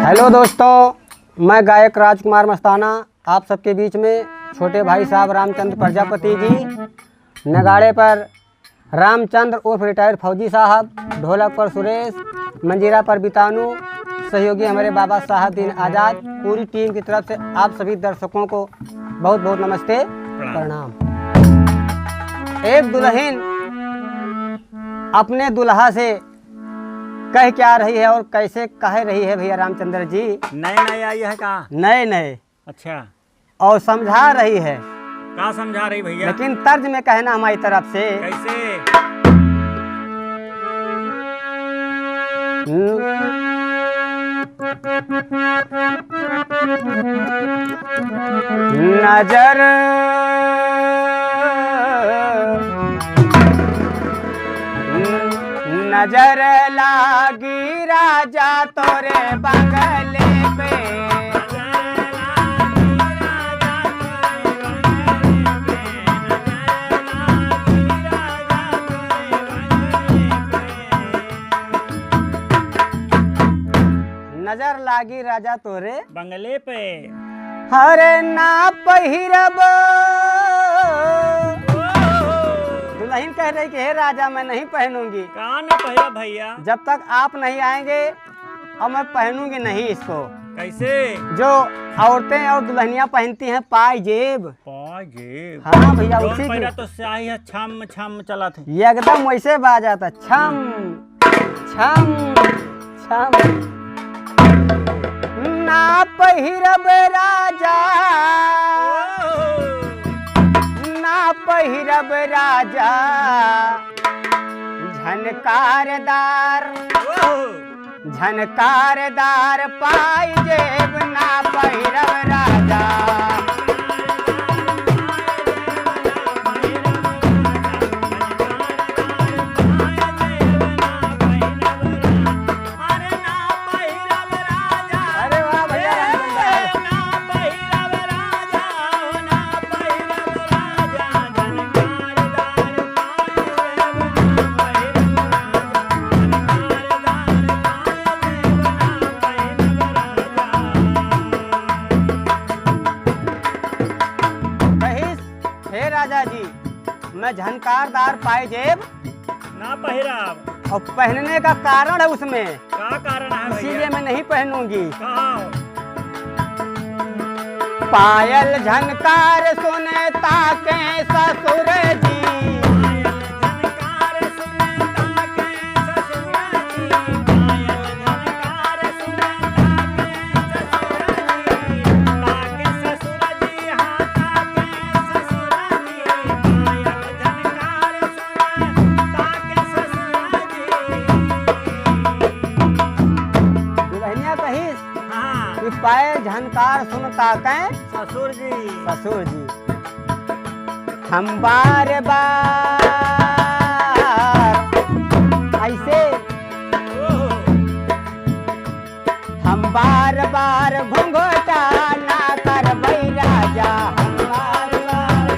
Hello दोस्तों, मैं गायक राजकुमार मस्ताना आप सबके बीच में छोटे भाई साहब रामचंद्र प्रजापति जी, नगाड़े पर रामचंद्र उर्फ रिटायर्ड फौजी साहब, ढोलक पर सुरेश, मंजीरा पर बितानू, सहयोगी हमारे बाबा साहब दीन आज़ाद। पूरी टीम की तरफ से आप सभी दर्शकों को बहुत बहुत नमस्ते प्रणाम। एक दुल्हन अपने दुल्हा से कह क्या रही है और कैसे कह रही है भैया रामचंद्र जी? नए आई है का? नए अच्छा, और समझा रही है। का समझा रही भैया? लेकिन तर्ज में कहना हमारी तरफ से कैसे? नजर नजर लागी राजा तोरे बंगले पे, नजर लागी राजा तोरे बंगले पे। हरे ना पहिरब। दुल्हन कह रही कि हे राजा मैं नहीं पहनूंगी। का न पहिरा भैया? जब तक आप नहीं आएंगे और मैं पहनूंगी नहीं इसको। कैसे? जो औरतें और दुल्हनियां पहनती हैं पायजेब। पायजेब? हाँ भैया, उसी पहिरा की तो स्याही है, छम छम चला थे। ये एकदम वैसे बाज आता, छम छम छम। ना पहिरब राजा, ना पहिरब राजा, झनकारदार झनकारदार पायजेब ना पहिरब राजा। अरे वाह भैया, हे राजा जी मैं झनकारदार पायजेब ना पहिराब। और पहनने का कारण है उसमें, का कारण है इसीलिए भैया? मैं नहीं पहनूंगी। का? पायल झनकार सुने ताके ससुर जी, दुल्हनिया कहिस हाँ, कि पायल झनकार सुन ताके ससुर जी। ससुर जी। हम बार बार ऐसे हम बार बार घूंघटा ना करबै राजा। हम बार बार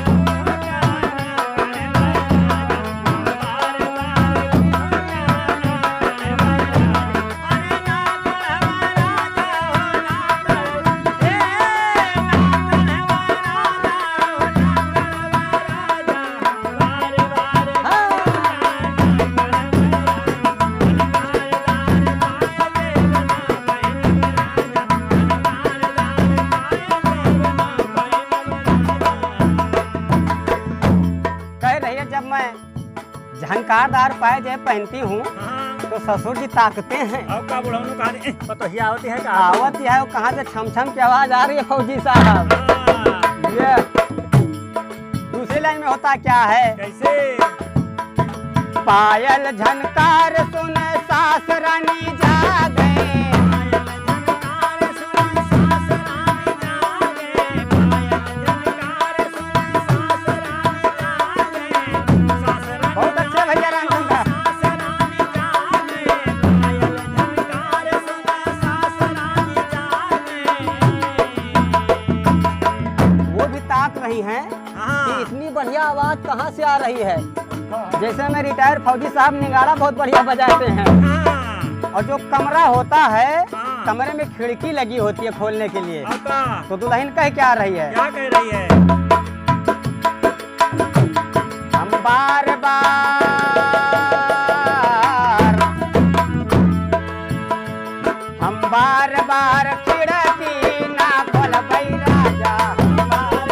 कह रही है, जब मैं झनकारदार पायजेब पहनती हूँ हाँ, तो ससुर जी ताकते हैं। अब का बुढ़ाऊ कहा पतोहिया होती है का? आवत है वो कहाँ से छम छम की आवाज आ रही है फौजी साहब। हाँ, ये दूसरी लाइन में होता क्या है? कैसे? पायल झनकार सुन सास रानी जागे, बहुत अच्छे भैया रामचंद्र। वो भी ताक रही हैं कि इतनी बढ़िया आवाज कहाँ से आ रही है। जैसे मैं रिटायर्ड फौजी साहब निगाड़ा बहुत बढ़िया बजाते हैं, हाँ, और जो कमरा होता है हाँ, कमरे में खिड़की लगी होती है खोलने के लिए, अब का तो दुल्हन कह क्या रही है? क्या कह रही है? हम बार बार खिड़की ना खोलबै राजा, हम बार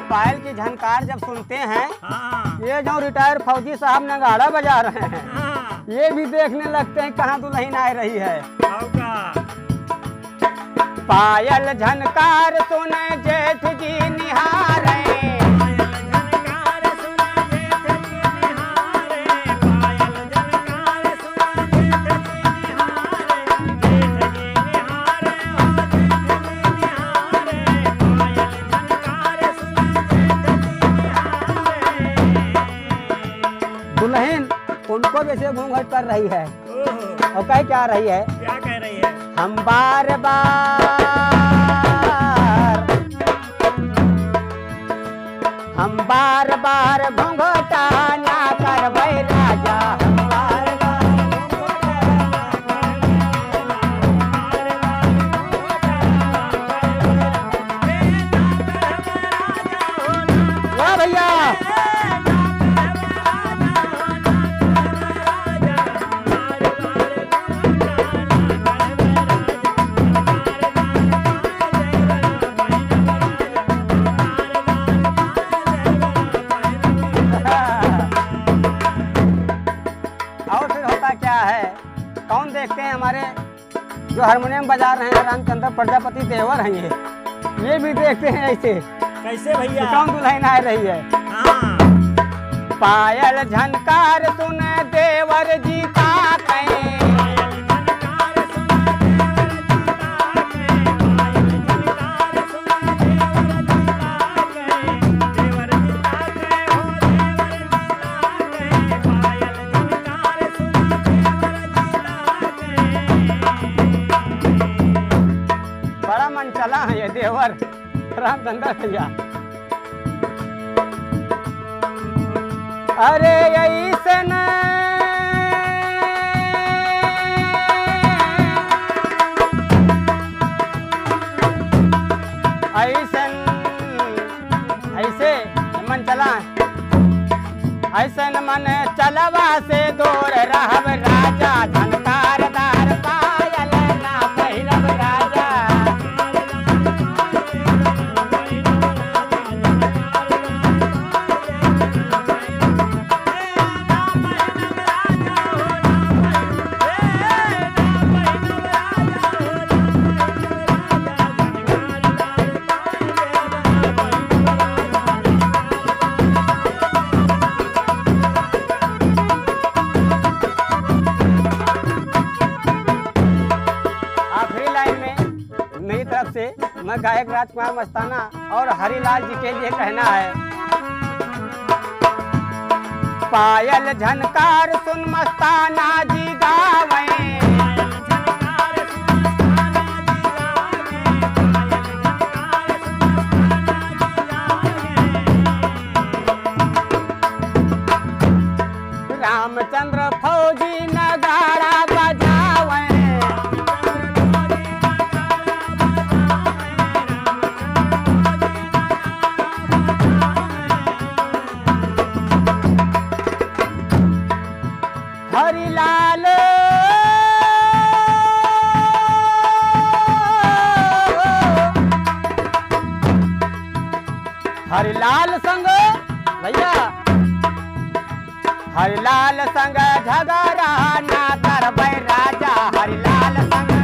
पायल की झनकार जब सुनते हैं, हाँ ये जो रिटायर्ड फौजी साहब नगाड़ा बजा रहे हैं, हाँ ये भी देखने लगते हैं कहाँ दुल्हन आ रही है। अब का पायल झनकार सुने जेठ जी निहारे, दुल्हन उनको वैसे घूंघट कर रही है ओहो, और कह क्या रही है? क्या कह रही है? हम बार बार घूंघटा ना करबै राजा, हम बार वाह भैया। और फिर होता क्या है, कौन देखते हैं हमारे जो हारमोनियम बजा रहे हैं रामचंद्र प्रजापति देवर हैं, ये भी देखते हैं ऐसे कैसे भैया? कि कौन दुल्हन आ रही है। हाँ पायल झनकार सुन देवर जी ताके, बड़ा मन चला है ये देवर रामचंद्र भैया। अरे ऐसन ऐसन ऐसे मन चला, ऐसन मन चलवा से दूर रहब राजा, झनकार दार पायल ना पहिरब राजा। आखिरी लाइन में मेरी तरफ से मैं गायक राजकुमार मस्ताना और हरिलाल जी के लिए कहना है, पायल झनकार सुन मस्ताना जी गावे, रामचंद्र फौजी नगाड़ा बजावे, हरिलाल हरिलाल संग भैया, हरिलाल संग झगड़ा ना करबै राजा, हरिलाल संग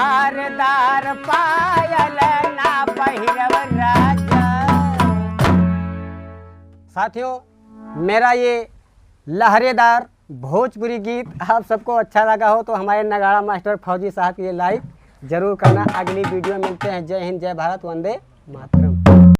धारदार पायल ना पहिरव राजा। साथियों, मेरा ये लहरेदार भोजपुरी गीत आप सबको अच्छा लगा हो तो हमारे नगाड़ा मास्टर फौजी साहब के लिए लाइक जरूर करना। अगली वीडियो में मिलते हैं। जय हिंद, जय भारत, वंदे मातरम।